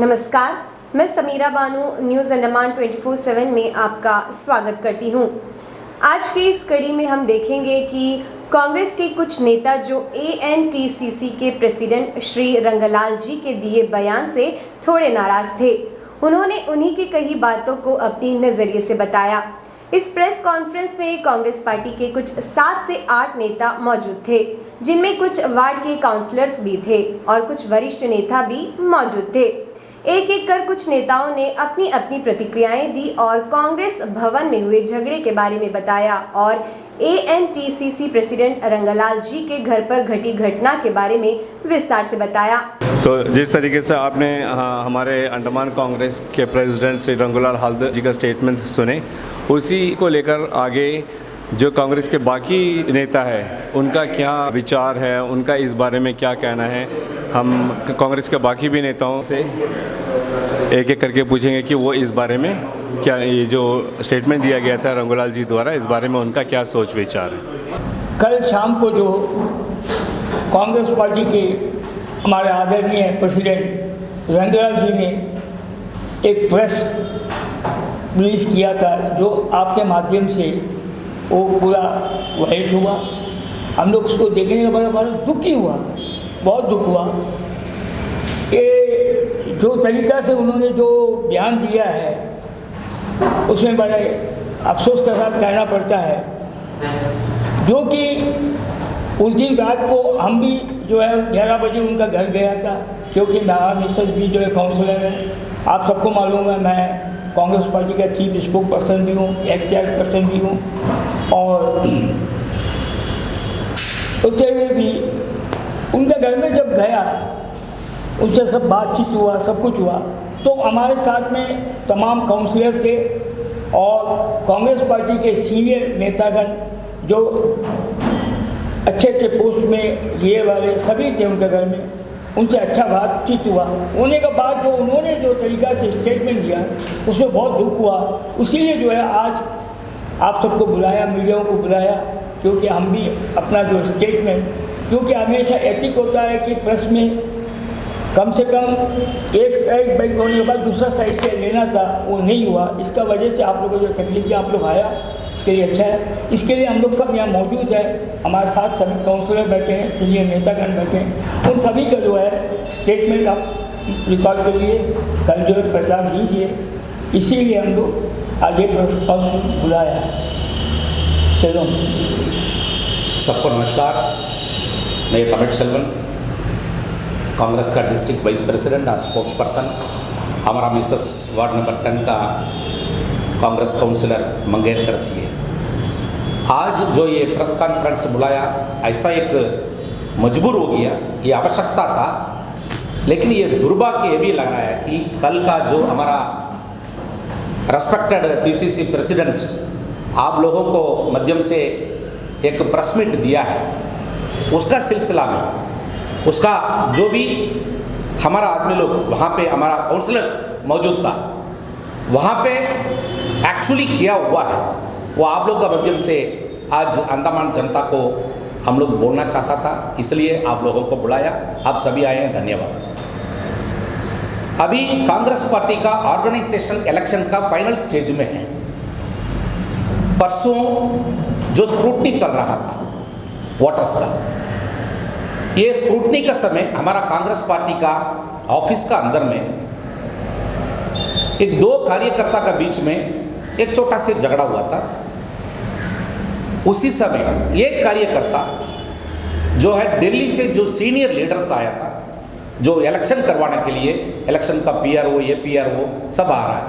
नमस्कार, मैं समीरा बानू न्यूज़ अंडमान 24/7 में आपका स्वागत करती हूं। आज की इस कड़ी में हम देखेंगे कि कांग्रेस के कुछ नेता जो ANTCC के प्रेसिडेंट श्री रंगलाल जी के दिए बयान से थोड़े नाराज थे। उन्होंने उन्हीं की कही बातों को अपनी नज़रिए से बताया। इस प्रेस कॉन्फ्रेंस में कांग्रेस पार्टी के कुछ 7 से 8 नेता मौजूद थे, जिनमें कुछ वार्ड के काउंसलर्स भी थे और कुछ वरिष्ठ नेता भी मौजूद थे। एक एक कर कुछ नेताओं ने अपनी अपनी प्रतिक्रियाएं दी और कांग्रेस भवन में हुए झगड़े के बारे में बताया और ANTCC प्रेसिडेंट रंगलाल जी के घर पर घटी घटना के बारे में विस्तार से बताया। तो जिस तरीके से आपने हमारे अंडमान कांग्रेस के प्रेसिडेंट श्री रंगलाल हालदर जी का स्टेटमेंट सुने, उसी को लेकर आगे जो कांग्रेस के बाकी नेता है उनका क्या विचार है, उनका इस बारे में क्या कहना है, हम कांग्रेस के बाकी भी नेताओं से एक एक करके पूछेंगे कि वो इस बारे में क्या, ये जो स्टेटमेंट दिया गया था रंगलाल जी द्वारा, इस बारे में उनका क्या सोच विचार है। कल शाम को जो कांग्रेस पार्टी के हमारे आदरणीय प्रेसिडेंट रंगलाल जी ने एक प्रेस रिलीज किया था, जो आपके माध्यम से वो पूरा वायरल हुआ। हम लोग उसको देखने के बाद बड़ा दुखी हुआ, बहुत दुख हुआ। ये जो तरीक़ा से उन्होंने जो बयान दिया है उसमें बड़े अफसोस के साथ कहना पड़ता है, जो कि उस दिन रात को हम भी जो है 11 बजे उनका घर गया था, क्योंकि मेरा मिसेज भी जो है काउंसलर है। आप सबको मालूम है मैं कांग्रेस पार्टी का चीफ स्पोक पर्सन भी हूँ, एक्स चेयरपर्सन भी हूँ, और होते हुए भी उनके घर में जब गया, उनसे सब बातचीत हुआ, सब कुछ हुआ, तो हमारे साथ में तमाम काउंसलर थे और कांग्रेस पार्टी के सीनियर नेतागण जो अच्छे अच्छे पोस्ट में लिए वाले सभी थे उनके घर में। उनसे अच्छा बातचीत हुआ। होने के बाद जो उन्होंने जो तरीक़ा से स्टेटमेंट दिया उसमें बहुत दुख हुआ। इसीलिए जो है आज आप सबको बुलाया, मीडियाओं को बुलाया, क्योंकि हम भी अपना जो स्टेटमेंट, क्योंकि हमेशा एथिक होता है कि प्रेस में कम से कम एक साइड बैठ होने के बाद दूसरा साइड से लेना था, वो नहीं हुआ। इसका वजह से आप लोगों को जो तकलीफ है आप लोग आया, इसके लिए अच्छा है। इसके लिए हम लोग सब यहाँ मौजूद है, हमारे साथ सभी काउंसलर बैठे हैं, सीनियर नेतागण बैठे हैं, उन सभी का जो है स्टेटमेंट आप रिकॉर्ड करिए, कल जो है प्रचार कीजिए। इसीलिए हम लोग आज ये प्रेस कॉन्फ्रेंस बुलाया है। चलो, सबको नमस्कार। मैं तमिल सेल्वन, कांग्रेस का डिस्ट्रिक्ट वाइस प्रेसिडेंट और स्पोक्स पर्सन, हमारा मिसेस वार्ड नंबर 10 का कांग्रेस काउंसिलर मंगेरकर सी है। आज जो ये प्रेस कॉन्फ्रेंस बुलाया, ऐसा एक मजबूर हो गया, ये आवश्यकता था, लेकिन ये दुर्भाग्य ये भी लग रहा है कि कल का जो हमारा रेस्पेक्टेड PCC प्रेसिडेंट आप लोगों को माध्यम से एक प्रेस मीट दिया है, उसका सिलसिला में उसका जो भी हमारा आदमी लोग वहाँ पे, हमारा काउंसलर्स मौजूद था, वहाँ पे एक्चुअली किया हुआ है, वो आप लोग का माध्यम से आज अंडमान जनता को हम लोग बोलना चाहता था, इसलिए आप लोगों को बुलाया। आप सभी आए हैं, धन्यवाद। अभी कांग्रेस पार्टी का ऑर्गेनाइजेशन इलेक्शन का फाइनल स्टेज में है। परसों जो स्क्रूटनी चल रहा था वोटर्स का, ये स्क्रूटनी का समय हमारा कांग्रेस पार्टी का ऑफिस का अंदर में एक 2 कार्यकर्ता का बीच में एक छोटा से झगड़ा हुआ था। उसी समय एक कार्यकर्ता जो है दिल्ली से जो सीनियर लीडर्स आया था, जो इलेक्शन करवाने के लिए, इलेक्शन का PRO, APRO सब आ रहा है,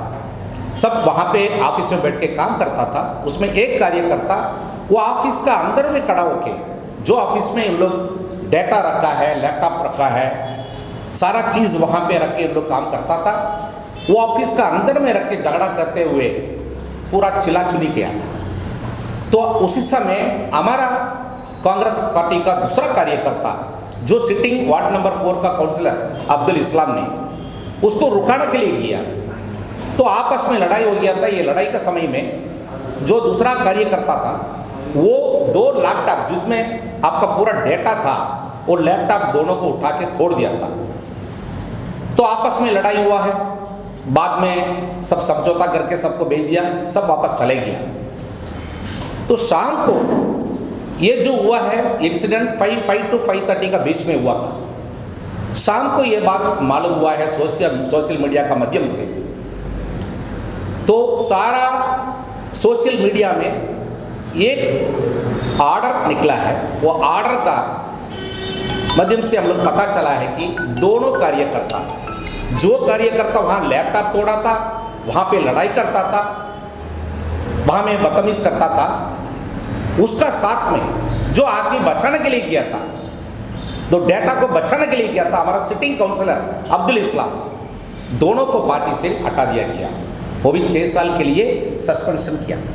सब वहाँ पे ऑफिस में बैठ के काम करता था। उसमें एक कार्यकर्ता वो ऑफिस का अंदर में खड़ा होके, जो ऑफिस में इन लोग डेटा रखा है, लैपटॉप रखा है, सारा चीज़ वहाँ पे रख के इन लोग काम करता था, वो ऑफिस का अंदर में रख के झगड़ा करते हुए पूरा चिल्ला-चुली किया था। तो उसी समय हमारा कांग्रेस पार्टी का दूसरा कार्यकर्ता जो सिटिंग वार्ड नंबर 4 का काउंसलर अब्दुल इस्लाम ने उसको रुकाने के लिए किया, तो आपस में लड़ाई हो गया था। ये लड़ाई के समय में जो दूसरा कार्यकर्ता था वो 2 लैपटॉप जिसमें आपका पूरा डेटा था, वो लैपटॉप दोनों को उठा के तोड़ दिया था। तो आपस में लड़ाई हुआ है, बाद में सब समझौता करके सबको भेज दिया, सब वापस चले गया। तो शाम को ये जो हुआ है इंसिडेंट 5 to 5:30 का बीच में हुआ था। शाम को ये बात मालूम हुआ है सोशल मीडिया का माध्यम से। तो सारा सोशल मीडिया में एक ऑर्डर निकला है, वो ऑर्डर का माध्यम से हम लोग पता चला है कि दोनों कार्यकर्ता, जो कार्यकर्ता वहाँ लैपटॉप तोड़ा था, वहाँ पे लड़ाई करता था, वहाँ में बदतमीज करता था, उसका साथ में जो आदमी बचाने के लिए किया था, तो डेटा को बचाने के लिए किया था, हमारा सिटिंग काउंसलर अब्दुल इस्लाम, दोनों को पार्टी से हटा दिया गया। वो भी 6 साल के लिए सस्पेंशन किया था।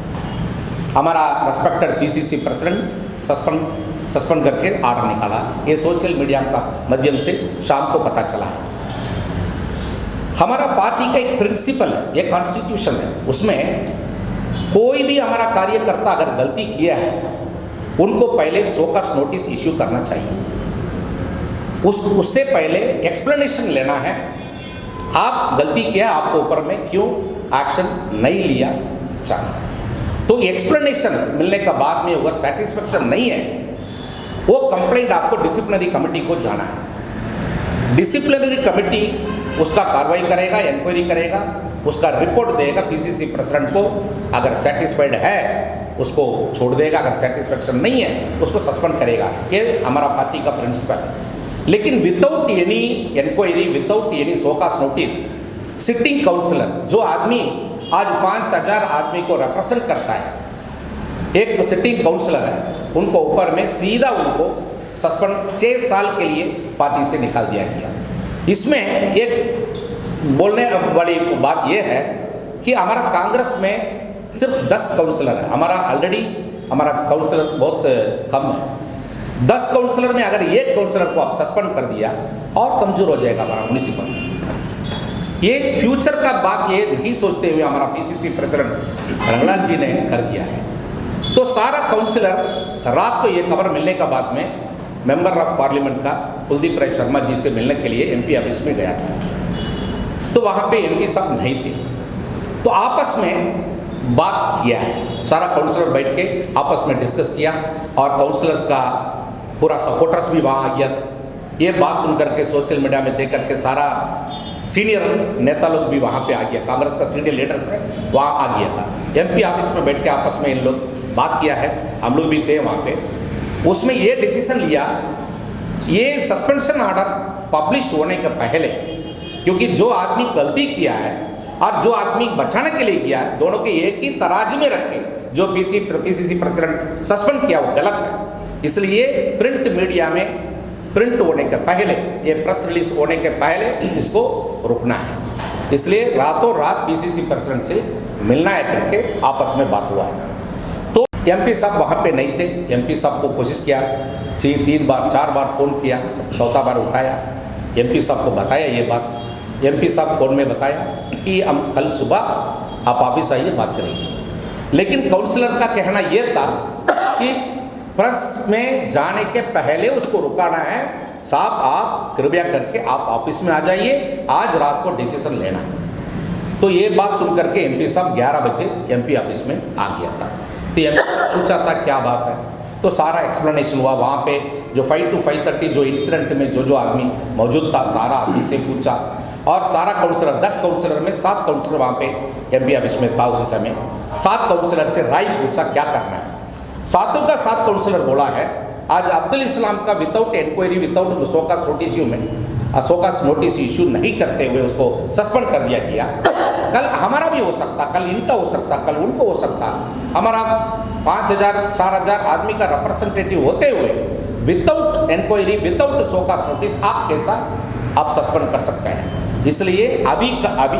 हमारा रेस्पेक्टेड पीसीसी प्रेसिडेंट सस्पेंड करके ऑर्डर निकाला। ये सोशल मीडिया का माध्यम से शाम को पता चला है। हमारा पार्टी का एक प्रिंसिपल है, एक कॉन्स्टिट्यूशन है, उसमें कोई भी हमारा कार्यकर्ता अगर गलती किया है उनको पहले शोकॉज नोटिस इश्यू करना चाहिए। उससे पहले एक्सप्लेनेशन लेना है, आप गलती किया, आपको ऊपर में क्यों एक्शन नहीं लिया जाना। तो एक्सप्लेनेशन मिलने का बाद में अगर सेटिस्फेक्शन नहीं है, वो कंप्लेंट आपको डिसिप्लिनरी कमेटी को जाना है। डिसिप्लिनरी कमेटी उसका कार्रवाई करेगा, इंक्वायरी करेगा, उसका रिपोर्ट देगा पीसीसी प्रेसिडेंट को। अगर सेटिस्फाइड है उसको छोड़ देगा, अगर सेटिस्फेक्शन नहीं है उसको सस्पेंड करेगा। ये हमारा पार्टी का प्रिंसिपल है। लेकिन without any inquiry, without any show cause notice, sitting councillor जो आदमी आज 5000 आदमी को रिप्रेजेंट करता है, एक सिटिंग काउंसलर है, उनको ऊपर में सीधा उनको सस्पेंड 6 साल के लिए पार्टी से निकाल दिया गया। इसमें एक बोलने वाली बात यह है कि हमारा कांग्रेस में सिर्फ 10 काउंसलर है। हमारा काउंसलर बहुत कम है। 10 काउंसलर में अगर एक काउंसलर को आप सस्पेंड कर दिया और कमजोर हो जाएगा हमारा म्युनिसिपल। ये फ्यूचर का बात ये नहीं सोचते हुए हमारा पीसीसी प्रेसिडेंट रंगलाल जी ने कर दिया है। तो सारा काउंसलर रात को ये खबर मिलने का बाद में मेंबर ऑफ पार्लियामेंट का कुलदीप राय शर्मा जी से मिलने के लिए एमपी ऑफिस में गया था। तो वहाँ पे एमपी साहब नहीं थे, तो आपस में बात किया है, सारा काउंसलर बैठ के आपस में डिस्कस किया और काउंसलर्स का पूरा सपोर्टर्स भी वहाँ आ गया। ये बात सुन करके सोशल मीडिया में देख करके सारा सीनियर नेता लोग भी वहाँ पे आ गया, कांग्रेस का सीनियर लीडर्स है वहाँ आ गया था। एमपी ऑफिस में बैठ के आपस में इन लोग बात किया है, हम लोग भी थे वहाँ पे। उसमें ये डिसीजन लिया, ये सस्पेंशन ऑर्डर पब्लिश होने के पहले, क्योंकि जो आदमी गलती किया है और जो आदमी बचाने के लिए किया है, दोनों के एक ही तराजू में रख के जो पीसीसी प्रेसिडेंट सस्पेंड किया वो गलत है। इसलिए प्रिंट मीडिया में प्रिंट होने के पहले, ये प्रेस रिलीज होने के पहले इसको रुकना है। इसलिए रातों रात पीसीसी प्रेसिडेंट से मिलना है करके आपस में बात हुआ है। तो एमपी साहब वहाँ पे नहीं थे। एमपी साहब को कोशिश किया, 3 बार 4 बार फ़ोन किया, चौथा बार उठाया, एमपी साहब को बताया ये बात। एमपी साहब फ़ोन में बताया कि हम कल सुबह आप ऑफिस आइए, बात करेंगे। लेकिन काउंसलर का कहना यह था कि प्रेस में जाने के पहले उसको रुकाना है, साहब आप कृपया करके आप ऑफिस में आ जाइए, आज रात को डिसीजन लेना। तो ये बात सुन करके एमपी साहब 11 बजे एमपी ऑफिस में आ गया था। तो एमपी साहब पूछा था क्या बात है, तो सारा एक्सप्लेनेशन हुआ। वहाँ पे जो 5 to 5:30 जो इंसिडेंट में जो आदमी मौजूद था, सारा आदमी से पूछा और सारा काउंसलर 10 काउंसलर में 7 काउंसलर वहाँ पे एमपी ऑफिस में था उसी समय। 7 काउंसलर से राय पूछा क्या करना है। 7 का 7 काउंसलर बोला है आज अब्दुल इस्लाम का without inquiry, without show cause notice issue नहीं करते हुए उसको सस्पेंड कर दिया गया। कल हमारा भी हो सकता, कल इनका हो सकता, कल उनको हो सकता। हमारा 5000 4000 आदमी का रिप्रेजेंटेटिव होते हुए without inquiry, without show cause notice आप सस्पेंड कर सकते हैं। इसलिए अभी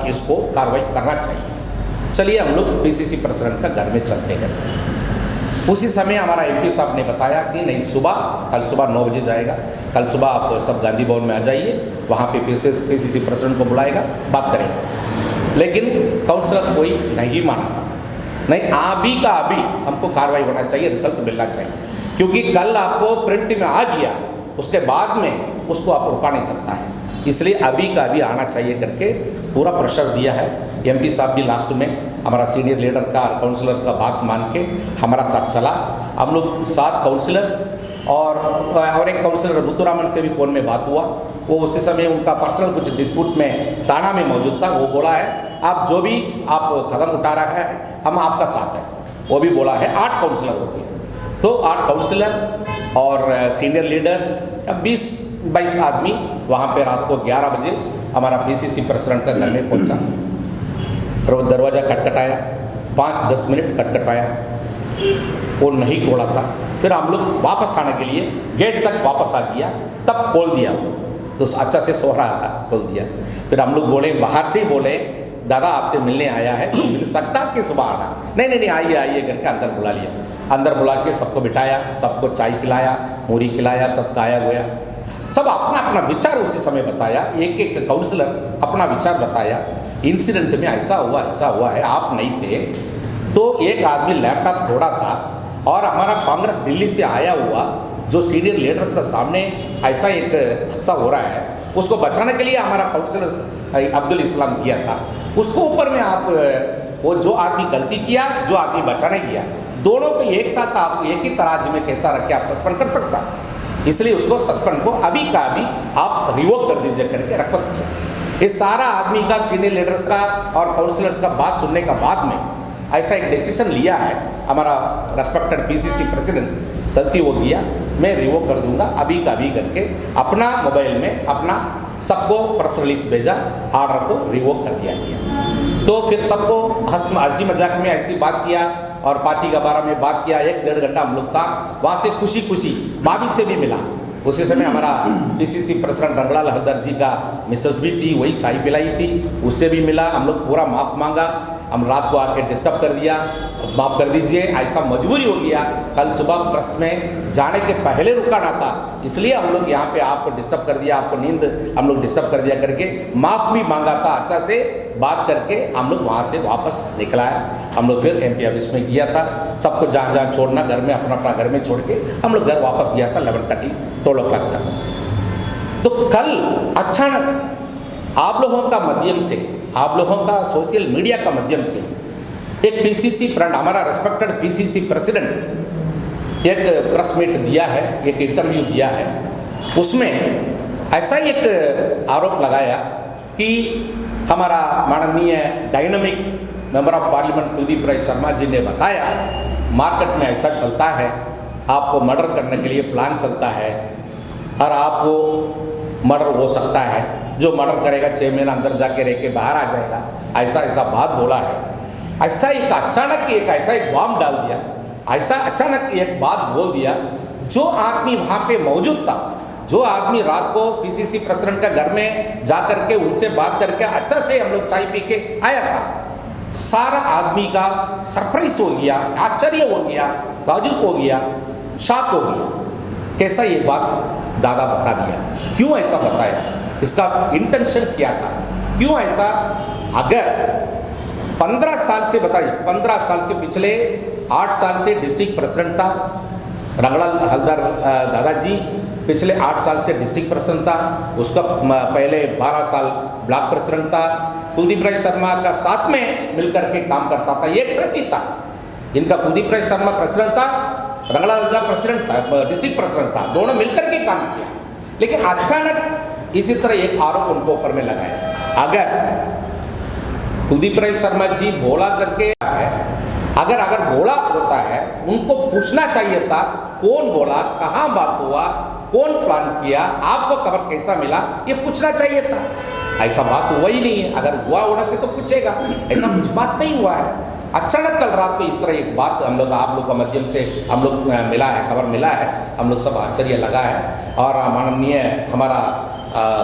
इसको कार्रवाई करना चाहिए। चलिए हम लोग पीसीसी प्रेसिडेंट का घर में चलते हैं। उसी समय हमारा एमपी साहब ने बताया कि नहीं, कल सुबह 9 बजे जाएगा, कल सुबह आप सब गांधी भवन में आ जाइए, वहाँ पे पीसीसी प्रेसिडेंट को बुलाएगा, बात करेंगे। लेकिन काउंसलर कोई नहीं माना, नहीं अभी का अभी हमको कार्रवाई होना चाहिए, रिजल्ट मिलना चाहिए, क्योंकि कल आपको प्रिंट में आ गया, उसके बाद में उसको आप रुका नहीं सकता है। इसलिए अभी का अभी आना चाहिए करके पूरा प्रेशर दिया है। एमपी साहब भी लास्ट में हमारा सीनियर लीडर का और काउंसलर का बात मान के हमारा साथ चला। हम लोग 7 काउंसलर्स और एक काउंसलर मुत्तुरामन से भी फ़ोन में बात हुआ। वो उसी समय उनका पर्सनल कुछ डिस्प्यूट में थाना में मौजूद था। वो बोला है आप जो भी आप कदम उठा रहा है हम आपका साथ हैं, वो भी बोला है। 8 काउंसलर हो गए, तो 8 काउंसलर और सीनियर लीडर्स 20-22 आदमी वहाँ पे रात को 11 बजे हमारा पीसीसी प्रेसिडेंट का घर में पहुँचा। दरवाज़ा खटखटाया, 5-10 मिनट खटखटाया, वो नहीं खोला था। फिर हम लोग वापस आने के लिए गेट तक वापस आ गया, तब खोल दिया। वो तो अच्छा से सो रहा था, खोल दिया। फिर हम लोग बोले, बाहर से ही बोले, दादा आपसे मिलने आया है, मिल सकता कि सुबह आना? नहीं आइए आइए करके अंदर बुला लिया। अंदर बुला के सबको बिठाया, सबको चाय पिलाया, मूरी खिलाया, सब खाया हुआ। सब अपना अपना विचार उसी समय बताया। एक एक काउंसलर अपना विचार बताया। इंसिडेंट में ऐसा हुआ है, आप नहीं थे तो एक आदमी लैपटॉप तोड़ा था और हमारा कांग्रेस दिल्ली से आया हुआ जो सीनियर लीडर्स का सामने ऐसा एक हादसा हो रहा है, उसको बचाने के लिए हमारा काउंसलर अब्दुल इस्लाम किया था। उसको ऊपर में आप वो जो आदमी गलती किया, जो आदमी बचाने किया, दोनों को एक साथ आप एक ही तराजू में कैसा रख के आप सस्पेंड कर सकता? इसलिए उसको सस्पेंड को अभी का अभी आप रिवोक कर दीजिए करके रिक्वेस्ट किया। ये सारा आदमी का, सीनियर लीडर्स का और काउंसलर्स का बात सुनने का बाद में ऐसा एक डिसीजन लिया है हमारा रेस्पेक्टेड पीसीसी प्रेसिडेंट, गलती हो गया, मैं रिवोक कर दूंगा अभी का अभी करके अपना मोबाइल में अपना सबको प्रेस रिलीज भेजा, आर्डर को रिवोक कर दिया गया। तो फिर सबको हंसी मजाक में ऐसी बात किया और पार्टी के बारे में बात किया। 1-1.5 घंटा हम लोग था वहाँ से, खुशी खुशी भाभी से भी मिला। उसी समय हमारा पीसीसी प्रेसिडेंट रंगलाल हलदर जी का मिसेस भी थी, वही चाय पिलाई थी, उससे भी मिला। हम लोग पूरा माफ़ मांगा, हम रात को आके डिस्टर्ब कर दिया, माफ़ कर दीजिए, ऐसा मजबूरी हो गया। कल सुबह प्रेस में जाने के पहले रुकाना था, इसलिए हम लोग यहाँ पे आपको डिस्टर्ब कर दिया, आपको नींद हम लोग डिस्टर्ब कर दिया करके माफ़ भी मांगा था। अच्छा से बात करके हम लोग वहाँ से वापस निकलाया। हम लोग फिर एमपी ऑफिस में गया था, सबको जहाँ जहाँ छोड़ना घर में अपना अपना घर में छोड़ के हम लोग घर वापस गया था 11:30-12 o'clock तक। तो कल अचानक आप लोगों का माध्यम से, आप लोगों का सोशल मीडिया का माध्यम से एक पीसीसी फ्रेंड, हमारा रेस्पेक्टेड पीसीसी प्रेसिडेंट एक प्रेस मीट दिया है, एक इंटरव्यू दिया है। उसमें ऐसा एक आरोप लगाया कि हमारा माननीय dynamic member of parliament Kuldeep Rai Sharma ji ने बताया मार्केट में ऐसा चलता है, आपको मर्डर करने के लिए प्लान चलता है और आपको मर्डर हो सकता है, जो मर्डर करेगा 6 महीना अंदर जाके रह के बाहर आ जाएगा, ऐसा ऐसा बात बोला है। ऐसा एक अचानक ऐसा एक बॉम्ब डाल दिया, ऐसा अचानक एक बात बोल दिया। जो आदमी वहाँ पे मौजूद था, जो आदमी रात को पीसीसी प्रेसिडेंट का घर में जा करके उनसे बात करके अच्छा से हम लोग चाय पी के आया था, सारा आदमी का सरप्राइज हो गया, आश्चर्य हो गया, ताजुब हो गया, शॉक हो गया। कैसा ये बात दादा बता दिया, क्यों ऐसा बताया, इसका इंटेंशन क्या था, क्यों ऐसा? अगर 15 साल से बताइए, 15 साल से, पिछले 8 साल से डिस्ट्रिक्ट प्रेसिडेंट था रंगलाल हलदर दादाजी, पिछले 8 साल से डिस्ट्रिक्ट प्रेसिडेंट था, उसका पहले 12 साल ब्लॉक प्रेसिडेंट था। कुलदीप राय शर्मा का साथ में मिलकर के काम करता था, एक साथ ही था इनका। कुलदीप राय शर्मा प्रेसिडेंट था, रंगलाल हलदर प्रेसिडेंट था, डिस्ट्रिक्ट प्रेसिडेंट था, दोनों मिलकर के काम किया। लेकिन अचानक इसी तरह एक आरोप उनको ऊपर में लगाया। अगर कुलदीप राय शर्मा जी बोला करके है, अगर बोला होता है, उनको पूछना चाहिए था कौन बोला, कहाँ बात हुआ, कौन प्लान किया, आपको खबर कैसा मिला, ये पूछना चाहिए था। ऐसा बात हुआ ही नहीं है। अगर हुआ होने से तो पूछेगा, ऐसा कुछ बात नहीं हुआ है। अचानक कल रात को इस तरह एक बात हम लोग, आप लोग का माध्यम से हम लोग मिला है, खबर मिला है, हम लोग सब आश्चर्य लगा है। और माननीय हमारा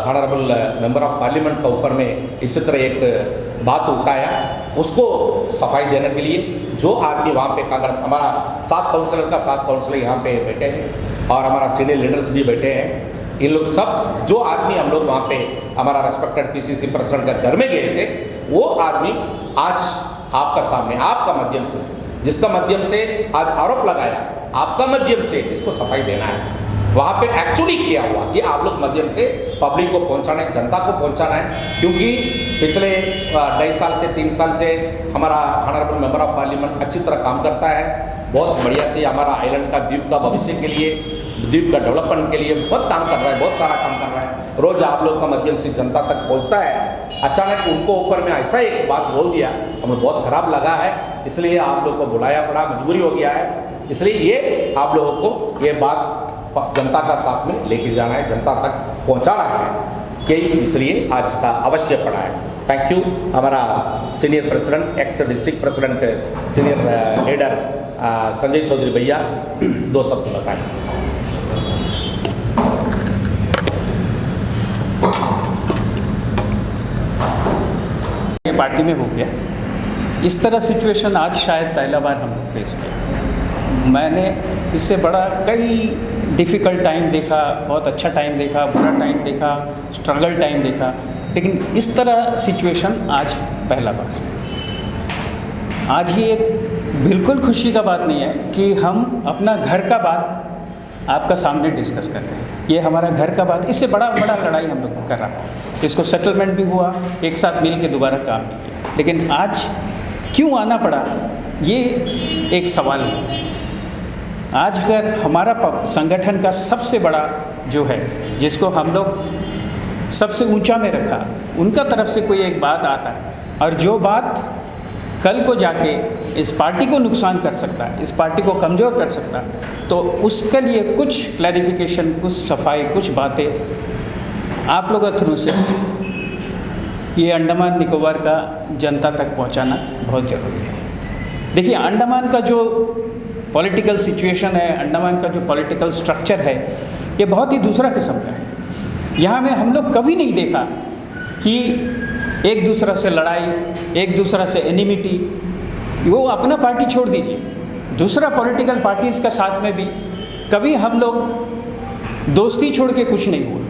ऑनरेबल मेंबर ऑफ पार्लियामेंट का ऊपर में इसी तरह एक बात उठाया, उसको सफाई देने के लिए जो आदमी वहाँ पे कांग्रेस, हमारा 7 काउंसलर का 7 काउंसलर यहाँ पे बैठे हैं और हमारा सीनियर लीडर्स भी बैठे हैं। इन लोग सब, जो आदमी हम लोग वहाँ पे हमारा रेस्पेक्टेड पीसीसी प्रेसिडेंट का घर में गए थे, वो आदमी आज आपका सामने, आपका माध्यम से, जिसका माध्यम से आज आरोप लगाया, आपका माध्यम से इसको सफाई देना है। वहाँ पे एक्चुअली किया हुआ ये आप लोग माध्यम से पब्लिक को पहुँचाना है, जनता को पहुँचाना है। क्योंकि पिछले 2.5 साल से 3 साल से हमारा ऑनरेबल मेंबर ऑफ पार्लियामेंट अच्छी तरह काम करता है, बहुत बढ़िया से हमारा आइलैंड का द्वीप का भविष्य के लिए, द्वीप का डेवलपमेंट के लिए बहुत काम कर रहा है, बहुत सारा काम कर रहा है। रोज आप लोग का माध्यम से जनता तक पहुँचता है। अचानक उनको ऊपर में ऐसा एक बात बोल दिया, हमें बहुत खराब लगा है, इसलिए आप लोग को बुलाया पड़ा, मजबूरी हो गया है। इसलिए ये आप लोगों को ये बात जनता का साथ में लेके जाना है, जनता तक पहुंचाना है कि इसलिए आज का अवश्य पड़ा है। Thank you. हमारा senior president, ex district president, senior leader Sanjay Chaudhary भैया 2 शब्द बताएं। ये पार्टी में हो गया इस तरह सिचुएशन आज शायद पहला बार हम लोग फेस किया। मैंने इससे बड़ा कई डिफ़िकल्ट टाइम देखा, बहुत अच्छा टाइम देखा, बुरा टाइम देखा, स्ट्रगल टाइम देखा, लेकिन इस तरह सिचुएशन आज पहला बार। आज ये एक बिल्कुल खुशी का बात नहीं है कि हम अपना घर का बात आपका सामने डिस्कस कर रहे हैं। ये हमारा घर का बात, इससे बड़ा लड़ाई हम लोग कर रहा है। इसको सेटलमेंट भी हुआ, एक साथ मिल के दोबारा काम भी किया, लेकिन आज क्यों आना पड़ा ये एक सवाल है। आज अगर हमारा संगठन का सबसे बड़ा जो है, जिसको हम लोग सबसे ऊंचा में रखा, उनका तरफ से कोई एक बात आता है और जो बात कल को जाके इस पार्टी को नुकसान कर सकता है, इस पार्टी को कमज़ोर कर सकता है, तो उसके लिए कुछ क्लैरिफिकेशन, कुछ सफाई, कुछ बातें आप लोगों के थ्रू से ये अंडमान निकोबार का जनता तक पहुंचाना बहुत ज़रूरी है। देखिए, अंडमान का जो पॉलिटिकल सिचुएशन है, अंडमान का जो पॉलिटिकल स्ट्रक्चर है, ये बहुत ही दूसरा किस्म का है। यहाँ में हम लोग कभी नहीं देखा कि एक दूसरा से लड़ाई, एक दूसरा से एनिमिटी। वो अपना पार्टी छोड़ दीजिए, दूसरा पॉलिटिकल पार्टीज़ का साथ में भी कभी हम लोग दोस्ती छोड़ के कुछ नहीं हुआ।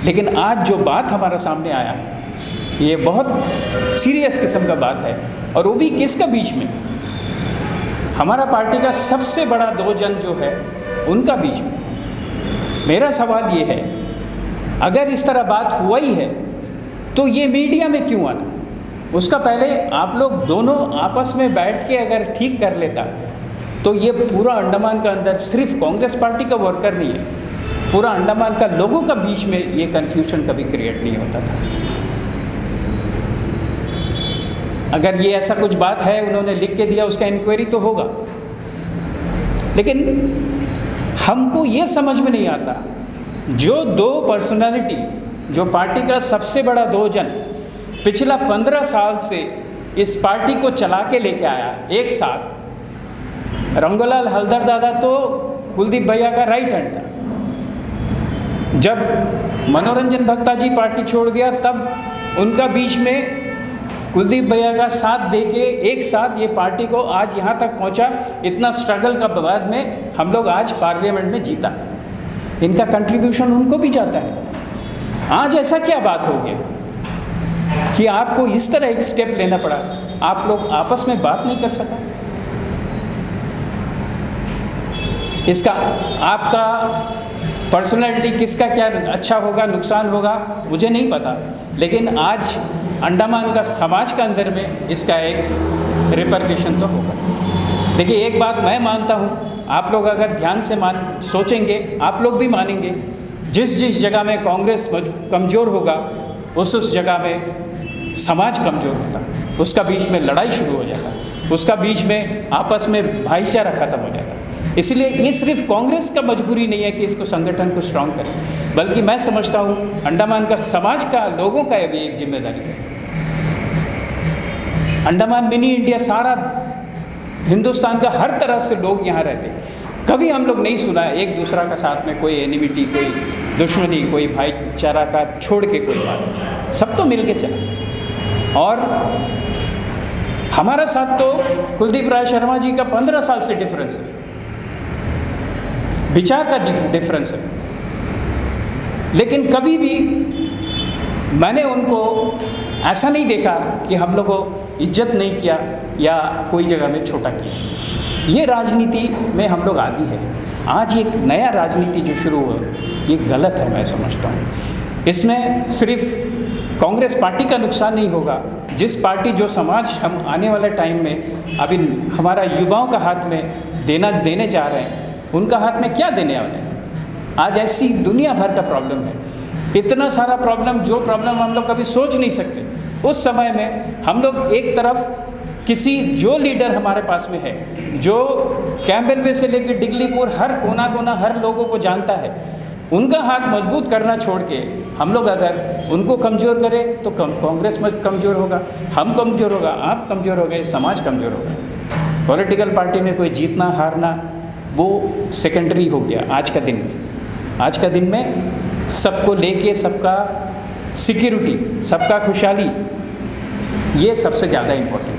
लेकिन आज जो बात हमारे सामने आया, ये बहुत सीरियस किस्म का बात है, और वो भी किसका बीच में? हमारा पार्टी का सबसे बड़ा 2 जन जो है उनका बीच में। मेरा सवाल ये है, अगर इस तरह बात हुआ ही है तो ये मीडिया में क्यों आना? उसका पहले आप लोग दोनों आपस में बैठ के अगर ठीक कर लेता तो ये पूरा अंडमान का अंदर सिर्फ कांग्रेस पार्टी का वर्कर नहीं है, पूरा अंडमान का लोगों का बीच में ये कन्फ्यूजन कभी क्रिएट नहीं होता था। अगर ये ऐसा कुछ बात है, उन्होंने लिख के दिया, उसका इंक्वायरी तो होगा। लेकिन हमको ये समझ में नहीं आता, जो 2 पर्सनालिटी, जो पार्टी का सबसे बड़ा 2 जन पिछला 15 साल से इस पार्टी को चला के लेके आया एक साथ। रंगूलाल हलदर दादा तो कुलदीप भैया का राइट हैंड था। जब मनोरंजन भक्ता जी पार्टी छोड़ गया, तब उनका बीच में कुलदीप भैया का साथ देके एक साथ ये पार्टी को आज यहाँ तक पहुँचा। इतना स्ट्रगल का बाद में हम लोग आज पार्लियामेंट में जीता। इनका कंट्रीब्यूशन उनको भी जाता है। आज ऐसा क्या बात हो गया कि आपको इस तरह एक स्टेप लेना पड़ा? आप लोग आपस में बात नहीं कर सका? इसका आपका पर्सनैलिटी किसका क्या अच्छा होगा, नुकसान होगा, मुझे नहीं पता, लेकिन आज अंडमान का समाज का अंदर में इसका एक रिपरकशन तो होगा। देखिए, एक बात मैं मानता हूँ, आप लोग अगर ध्यान से सोचेंगे, आप लोग भी मानेंगे, जिस जगह में कांग्रेस कमज़ोर होगा उस जगह में समाज कमज़ोर होता है, उसका बीच में लड़ाई शुरू हो जाता है, उसका बीच में आपस में भाईचारा ख़त्म हो जाता है। इसलिए ये सिर्फ कांग्रेस का मजबूरी नहीं है कि इसको संगठन को स्ट्रांग करें, बल्कि मैं समझता हूँ अंडमान का समाज का, लोगों का भी एक जिम्मेदारी है। अंडमान मिनी इंडिया, सारा हिंदुस्तान का हर तरफ से लोग यहाँ रहते हैं। कभी हम लोग नहीं सुना एक दूसरा का साथ में कोई एनिमिटी, कोई दुश्मनी, कोई भाईचारा का छोड़ के कोई बात, सब तो मिल के चला। और हमारा साथ तो कुलदीप राय शर्मा जी का 15 साल से डिफरेंस है, विचार का डिफरेंस है, लेकिन कभी भी मैंने उनको ऐसा नहीं देखा कि हम लोग को इज्जत नहीं किया या कोई जगह में छोटा किया। ये राजनीति में हम लोग आदी है। आज एक नया राजनीति जो शुरू हुआ ये गलत है, मैं समझता हूँ। इसमें सिर्फ कांग्रेस पार्टी का नुकसान नहीं होगा, जिस पार्टी जो समाज हम आने वाले टाइम में अभी हमारा युवाओं का हाथ में देने जा रहे हैं, उनका हाथ में क्या देने वाले हैं। आज ऐसी दुनिया भर का प्रॉब्लम है, इतना सारा प्रॉब्लम, जो प्रॉब्लम हम लोग कभी सोच नहीं सकते। उस समय में हम लोग एक तरफ जो लीडर हमारे पास में है, जो कैंपबेल वे से लेकर डिगलीपुर हर कोना कोना हर लोगों को जानता है, उनका हाथ मजबूत करना छोड़ के हम लोग अगर उनको कमज़ोर करें तो कांग्रेस में कमज़ोर होगा, हम कमज़ोर होगा, आप कमज़ोर हो गए, समाज कमज़ोर होगा। पॉलिटिकल पार्टी में कोई जीतना हारना वो सेकेंडरी हो गया आज का दिन में। आज का दिन में सबको लेके, सबका सिक्योरिटी, सबका खुशहाली, ये सबसे ज़्यादा इम्पोर्टेंट है।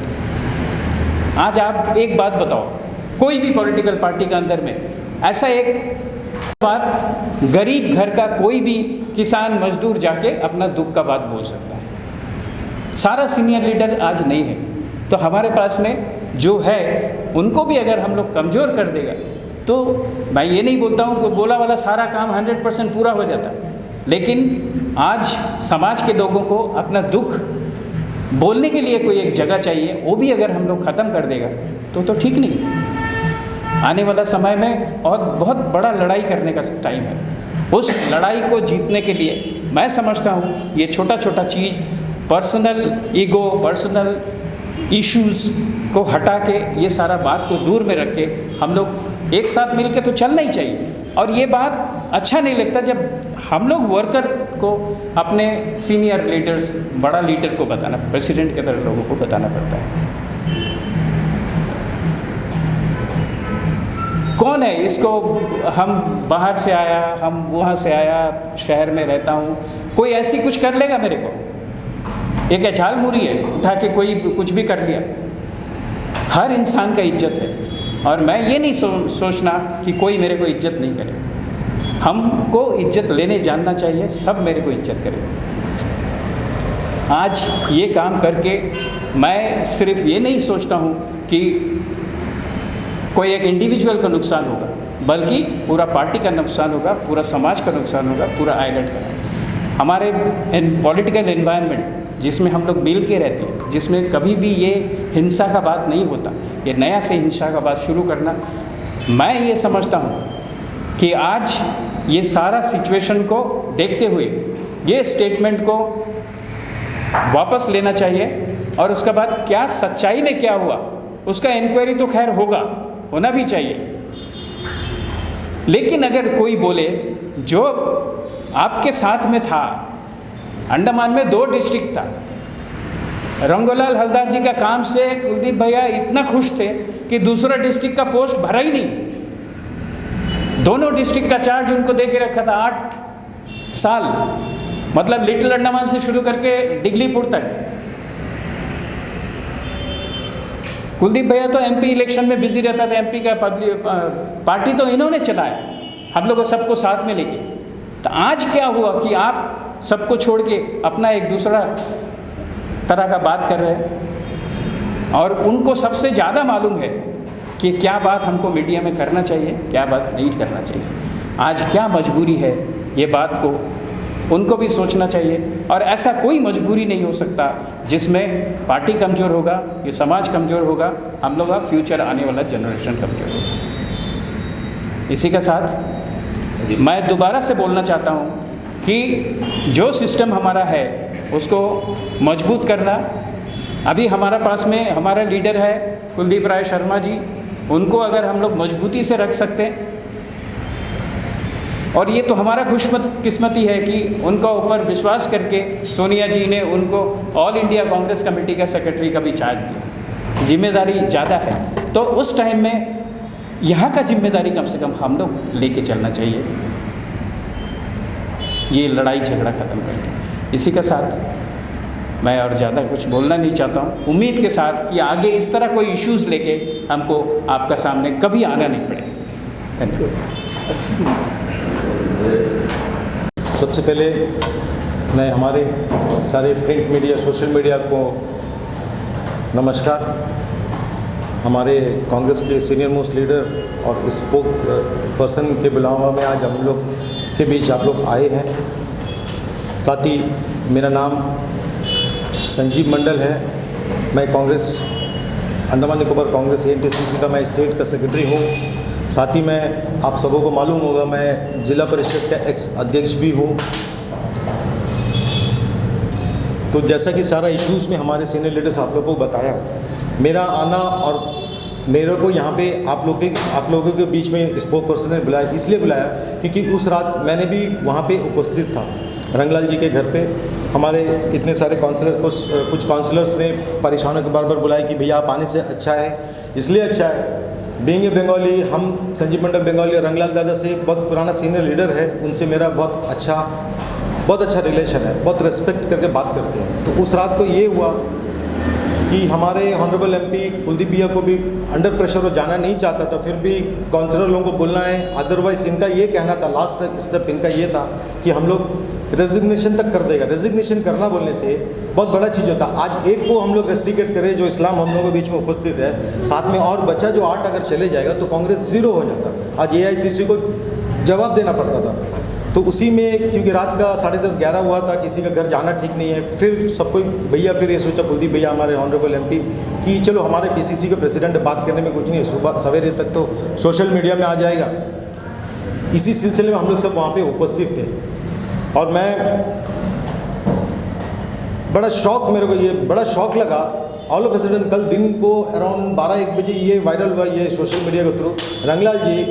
आज आप एक बात बताओ, कोई भी पॉलिटिकल पार्टी के अंदर में ऐसा एक बात, गरीब घर का कोई भी किसान मजदूर जाके अपना दुख का बात बोल सकता है। सारा सीनियर लीडर आज नहीं है, तो हमारे पास में जो है उनको भी अगर हम लोग कमज़ोर कर देगा तो मैं ये नहीं बोलता हूँ कि बोला वाला सारा काम 100% पूरा हो जाता, लेकिन आज समाज के लोगों को अपना दुख बोलने के लिए कोई एक जगह चाहिए, वो भी अगर हम लोग ख़त्म कर देगा तो ठीक नहीं। आने वाला समय में और बहुत बड़ा लड़ाई करने का टाइम है। उस लड़ाई को जीतने के लिए मैं समझता हूँ ये छोटा छोटा चीज़, पर्सनल ईगो, पर्सनल इश्यूज़ को हटा के, ये सारा बात को दूर में रख के हम लोग एक साथ मिल के तो चलना ही चाहिए। और ये बात अच्छा नहीं लगता जब हम लोग वर्कर को अपने सीनियर लीडर्स, बड़ा लीडर को बताना, प्रेसिडेंट के तरह लोगों को बताना पड़ता है। कौन है इसको, हम बाहर से आया, हम वहाँ से आया, शहर में रहता हूँ, कोई ऐसी कुछ कर लेगा मेरे को? एक अछाल मुरी है, उठा के कोई कुछ भी कर लिया। हर इंसान का इज्जत है, और मैं ये नहीं सोचना कि कोई मेरे को इज्जत नहीं करे। हमको इज्जत लेने जानना चाहिए, सब मेरे को इज्जत करें। आज ये काम करके मैं सिर्फ ये नहीं सोचता हूँ कि कोई एक इंडिविजुअल का नुकसान होगा, बल्कि पूरा पार्टी का नुकसान होगा, पूरा समाज का नुकसान होगा, पूरा आइलैंड का। हमारे पॉलिटिकल एनवायरनमेंट जिसमें हम लोग मिल के रहते हैं, जिसमें कभी भी ये हिंसा का बात नहीं होता, ये नया से हिंसा का बात शुरू करना, मैं ये समझता हूँ कि आज ये सारा सिचुएशन को देखते हुए ये स्टेटमेंट को वापस लेना चाहिए, और उसके बाद क्या सच्चाई में क्या हुआ उसका इंक्वायरी तो खैर होना भी चाहिए। लेकिन अगर कोई बोले जो आपके साथ में था, अंडमान में 2 डिस्ट्रिक्ट था, रंगूलाल हलदार जी का काम से कुलदीप भैया इतना खुश थे कि दूसरा डिस्ट्रिक्ट का पोस्ट भरा ही नहीं। दोनों डिस्ट्रिक्ट का चार्ज उनको दे के रखा था 8 साल, मतलब लिटिल अंडमान से शुरू करके डिगलीपुर तक। कुलदीप भैया तो एमपी इलेक्शन में बिजी रहता था, एमपी का पार्टी तो इन्होंने चलाया, हम लोगों सबको साथ में लेके। तो आज क्या हुआ कि आप सबको छोड़ के अपना एक दूसरा तरह का बात कर रहे हैं, और उनको सबसे ज़्यादा मालूम है कि क्या बात हमको मीडिया में करना चाहिए, क्या बात नहीं करना चाहिए। आज क्या मजबूरी है, ये बात को उनको भी सोचना चाहिए। और ऐसा कोई मजबूरी नहीं हो सकता जिसमें पार्टी कमज़ोर होगा, ये समाज कमज़ोर होगा, हम लोग का फ्यूचर आने वाला जनरेशन कमज़ोर होगा। इसी के साथ मैं दोबारा से बोलना चाहता हूँ कि जो सिस्टम हमारा है उसको मजबूत करना। अभी हमारा पास में हमारा लीडर है कुलदीप राय शर्मा जी, उनको अगर हम लोग मजबूती से रख सकते हैं, और ये तो हमारा खुशकिस्मती है कि उनका ऊपर विश्वास करके सोनिया जी ने उनको ऑल इंडिया कांग्रेस कमेटी का सेक्रेटरी का भी चार्ज दिया। जिम्मेदारी ज़्यादा है, तो उस टाइम में यहाँ का जिम्मेदारी कम से कम हम लोग लेके चलना चाहिए, ये लड़ाई झगड़ा ख़त्म करके। इसी के साथ मैं और ज़्यादा कुछ बोलना नहीं चाहता हूँ, उम्मीद के साथ कि आगे इस तरह कोई इश्यूज़ लेके हमको आपका सामने कभी आना नहीं पड़े। Thank you. सबसे पहले मैं हमारे सारे प्रिंट मीडिया, सोशल मीडिया को नमस्कार। हमारे कांग्रेस के सीनियर मोस्ट लीडर और स्पोक पर्सन के बुलावा में आज हम लोग के बीच आप लोग आए हैं। साथ ही मेरा नाम संजीव मंडल है। मैं कांग्रेस अंडमान निकोबार कांग्रेस ANTCC का मैं स्टेट का सेक्रेटरी हूँ। साथ ही मैं आप सबों को मालूम होगा मैं ज़िला परिषद का एक्स अध्यक्ष भी हूँ। तो जैसा कि सारा इश्यूज़ में हमारे सीनियर लीडर्स आप लोगों को बताया, मेरा आना और मेरे को यहाँ पे आप लोगों के बीच में स्पोक पर्सन ने बुलाया, इसलिए बुलाया क्योंकि उस रात मैंने भी वहाँ पे उपस्थित था रंगलाल जी के घर पे। हमारे इतने सारे काउंसलर कुछ काउंसलर्स ने परेशान होकर बार बार बुलाया कि भैया आप आने से अच्छा है, इसलिए अच्छा है बीइंग ए बंगाली, हम संजीव मंडल बंगाली और रंगलाल दादा से बहुत पुराना सीनियर लीडर है, उनसे मेरा बहुत अच्छा रिलेशन है, बहुत रिस्पेक्ट करके बात करते हैं। तो उस रात को ये हुआ कि हमारे ऑनरेबल MP कुलदीप भैया को भी अंडर प्रेशर वो जाना नहीं चाहता था, फिर भी काउंसलर लोगों को बोलना है। अदरवाइज़ इनका ये कहना था, लास्ट स्टेप इनका ये था कि हम लोग रेजिग्नेशन तक कर देगा। रेजिग्नेशन करना बोलने से बहुत बड़ा चीज़ होता। आज एक को हम लोग रेस्ट्रिकेट करें जो इस्लाम हम लोगों के बीच में उपस्थित है, साथ में और बच्चा जो 8 अगर चले जाएगा तो कांग्रेस 0 हो जाता। आज AICC को जवाब देना पड़ता था। तो उसी में क्योंकि रात का 10:30-11 हुआ था, किसी का घर जाना ठीक नहीं है, फिर सबको भैया फिर ये सोचा कुलदीप भैया हमारे ऑनरेबल MP कि चलो हमारे PCC के प्रेसिडेंट बात करने में कुछ नहीं है, सुबह सवेरे तक तो सोशल मीडिया में आ जाएगा। इसी सिलसिले में हम लोग सब वहाँ पे उपस्थित थे और मैं मेरे को ये बड़ा शौक लगा। ऑल ऑफ अ सडन कल दिन को अराउंड 12-1 बजे ये वायरल हुआ, ये सोशल मीडिया के थ्रू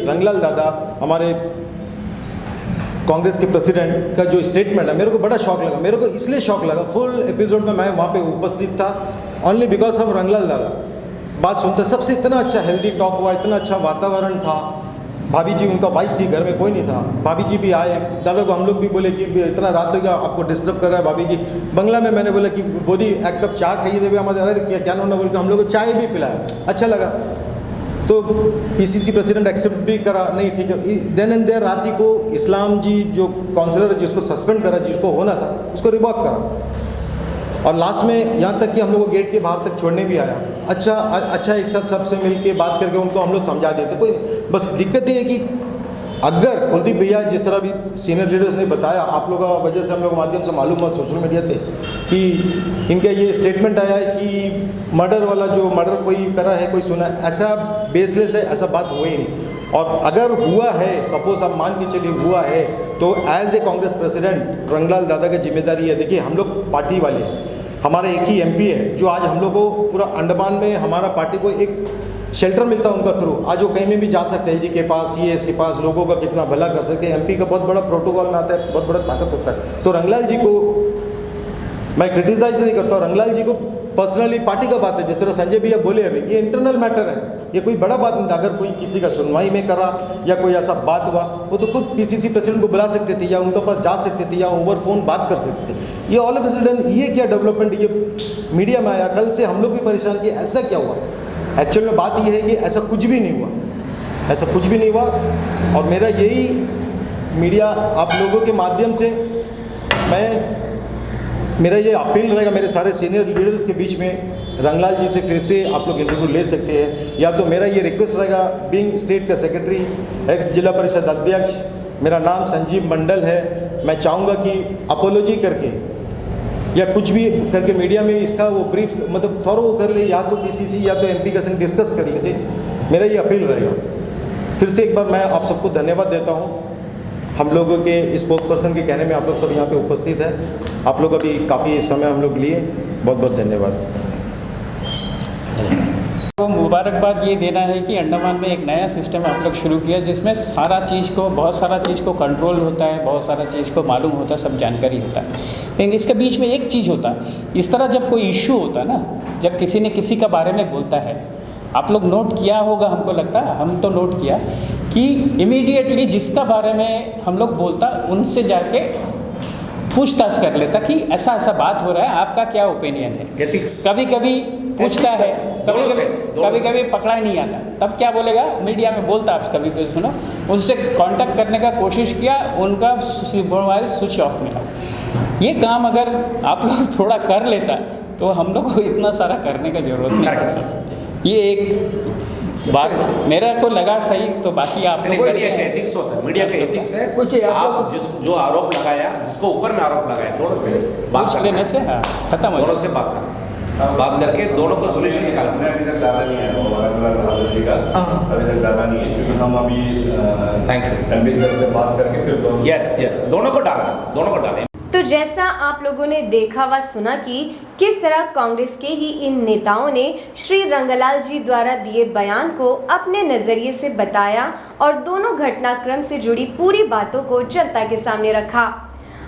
रंगलाल दादा हमारे कांग्रेस के प्रेसिडेंट का जो स्टेटमेंट है, मेरे को बड़ा शौक लगा। मेरे को इसलिए शौक लगा, फुल एपिसोड में मैं वहाँ पे उपस्थित था ओनली बिकॉज ऑफ रंगलाल दादा। बात सुनते सबसे इतना अच्छा हेल्दी टॉक हुआ, इतना अच्छा वातावरण था। भाभी जी उनका वाइफ थी, घर में कोई नहीं था, भाभी जी भी आए। दादा को हम लोग भी बोले कि इतना रात हो गया आपको डिस्टर्ब कर रहा है भाभी जी। बंगला में मैंने बोला कि बोदी एक कप चाय खाइए देवे हमारे, अरे क्या ना बोल के हम लोग को चाय भी पिलाया, अच्छा लगा। तो PCC प्रेसिडेंट एक्सेप्ट भी करा, नहीं ठीक है। देन एंड देयर रात ही को इस्लाम जी जो काउंसलर है जिसको सस्पेंड करा, जिसको होना था उसको रिवॉक करा और लास्ट में यहाँ तक कि हम लोग को गेट के बाहर तक छोड़ने भी आया। अच्छा एक साथ सबसे मिल के बात करके उनको हम लोग समझा देते। कोई बस दिक्कत ये है कि अगर कुलदीप भैया जिस तरह भी सीनियर लीडर्स ने बताया, आप लोगों की वजह से हम लोग माध्यम से मालूम हुआ सोशल मीडिया से कि इनका ये स्टेटमेंट आया है कि मर्डर कोई करा है, कोई सुना है, ऐसा बेसलेस है, ऐसा बात हुआ ही नहीं। और अगर हुआ है, सपोज आप मान के चलिए हुआ है, तो as a Congress president Rangalal Dada की जिम्मेदारी है। देखिए हम लोग पार्टी वाले हैं, हमारा एक ही MP है जो आज हम लोग को पूरा अंडमान में हमारा पार्टी को एक शेल्टर मिलता है उनका थ्रू। आज वो कहीं में भी जा सकते हैं, LG के पास, CS के पास, लोगों का कितना भला कर सकते हैं। MP का बहुत बड़ा प्रोटोकॉल में आता है, बहुत बड़ा ताकत होता है। तो रंगलाल जी को मैं क्रिटिसाइज नहीं करता हूँ, रंगलाल जी को पर्सनली पार्टी का बात है। जिस तरह संजय भैया बोले अभी, ये इंटरनल मैटर है, ये कोई बड़ा बात नहीं था। अगर कोई किसी का सुनवाई में करा या कोई ऐसा बात हुआ, वो तो खुद PCC प्रेसिडेंट को बुला सकते थे या उनके पास जा सकते थे या ओवर फोन बात कर सकते थे। ये ऑल ऑफ अ सडन ये क्या डेवलपमेंट ये मीडिया में आया, कल से हम लोग भी परेशान किए, ऐसा क्या हुआ। एक्चुअल में बात यह है कि ऐसा कुछ भी नहीं हुआ, ऐसा कुछ भी नहीं हुआ। और मेरा यही मीडिया आप लोगों के माध्यम से मेरा ये अपील रहेगा मेरे सारे सीनियर लीडर्स के बीच में, रंगलाल जी से फिर से आप लोग इंटरव्यू ले सकते हैं। या तो मेरा ये रिक्वेस्ट रहेगा, बीइंग स्टेट का सेक्रेटरी, एक्स जिला परिषद अध्यक्ष, मेरा नाम संजीव मंडल है, मैं चाहूँगा कि अपोलॉजी करके या कुछ भी करके मीडिया में इसका वो ब्रीफ मतलब थोड़ा वो कर ले, या तो PCC या तो MP का संग डिस्कस कर लेते। मेरा ये अपील रहेगा। फिर से एक बार मैं आप सबको धन्यवाद देता हूँ। हम लोगों के स्पोक पर्सन के कहने में आप लोग सब यहाँ पे उपस्थित है। आप लोग अभी काफ़ी समय हम लोग लिए, बहुत बहुत धन्यवाद। तो मुबारकबाद ये देना है कि अंडमान में एक नया सिस्टम आप लोग शुरू किया जिसमें बहुत सारा चीज़ को कंट्रोल होता है, बहुत सारा चीज़ को मालूम होता है, सब जानकारी होता है। लेकिन इसके बीच में एक चीज़ होता है, इस तरह जब कोई इशू होता है ना, जब किसी ने किसी का बारे में बोलता है, आप लोग नोट किया होगा, हमको लगता है हम तो नोट किया कि इमीडिएटली जिसका बारे में हम लोग बोलता उनसे जाके पूछताछ कर लेता कि ऐसा ऐसा बात हो रहा है, आपका क्या ओपिनियन है। एथिक्स कभी कभी पूछता है, कभी कभी पकड़ा ही नहीं आता, तब क्या बोलेगा, मीडिया में बोलता आप कभी कभी सुनो। उनसे कांटेक्ट करने का कोशिश किया, उनका मोबाइल स्विच ऑफ मिला। ये काम अगर आप लोग थोड़ा कर लेता तो हम लोग को इतना सारा करने का जरूरत नहीं पड़ता। ये एक बात मेरा को लगा सही, तो बाकी आपने कर मीडिया का एथिक्स होता है, मीडिया का एथिक्स है। पूछिए, आप आप जो आरोप लगाया, जिसको ऊपर में आरोप लगाया, दोनों से बात पूछ करना लेने है। से हाँ खत्म हो दोनों जाए। से बात करना, बात करके दोनों को सोल्यूशन निकालना है। अभी तक डाला नहीं है वो रंगूलाल हालद जी का, अभी तक डाला नहीं है क्योंकि हम अभी थैंक यू। एमपी सर से बात करके फिर दोनों यस यस, दोनों को डालना, दोनों को डालें। तो जैसा आप लोगों ने देखा व सुना कि किस तरह कांग्रेस के ही इन नेताओं ने श्री रंगलाल जी द्वारा दिए बयान को अपने नज़रिए से बताया और दोनों घटनाक्रम से जुड़ी पूरी बातों को जनता के सामने रखा।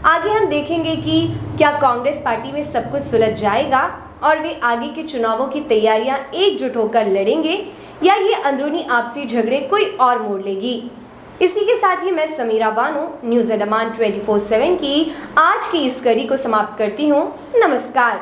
आगे हम देखेंगे कि क्या कांग्रेस पार्टी में सब कुछ सुलझ जाएगा और वे आगे के चुनावों की तैयारियां एकजुट होकर लड़ेंगे, या ये अंदरूनी आपसी झगड़े कोई और मोड़ लेगी। इसी के साथ ही मैं समीरा बानू न्यूज़ अंडमान 24/7 की आज की इस कड़ी को समाप्त करती हूँ। नमस्कार।